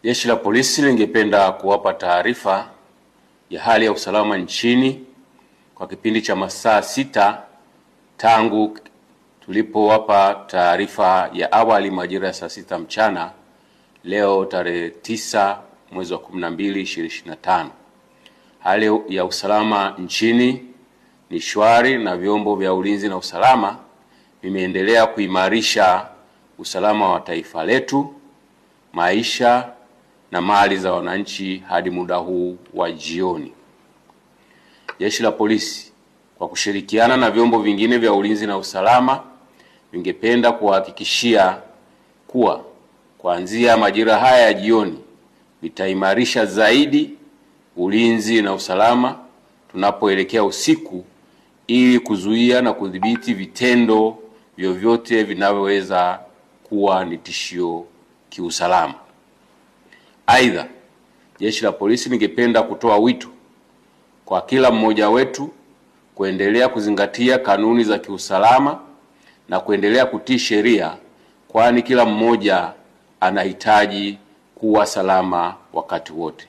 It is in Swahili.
Jeshi la Polisi lingependa kuwapa taarifa ya hali ya usalama nchini kwa kipindi cha masaa 6 tangu tulipowapa taarifa ya awali majira ya saa 6 mchana leo tarehe 9 mwezi wa 12 2025. Hali ya usalama nchini ni shwari na vyombo vya ulinzi na usalama vimeendelea kuimarisha usalama wa taifa letu, maisha na mali za wananchi hadi muda huu wa jioni. Jeshi la Polisi kwa kushirikiana na vyombo vingine vya ulinzi na usalama vingependa kuhakikishia kuwa kuanzia majira haya ya jioni vitaimarisha zaidi ulinzi na usalama tunapoelekea usiku ili kuzuia na kudhibiti vitendo vyovyote vinavyoweza kuwa ni tishio kiusalama. Aidha, Jeshi la Polisi lingependa kutoa wito kwa kila mmoja wetu kuendelea kuzingatia kanuni za kiusalama na kuendelea kutii sheria, kwani kila mmoja anahitaji kuwa salama wakati wote.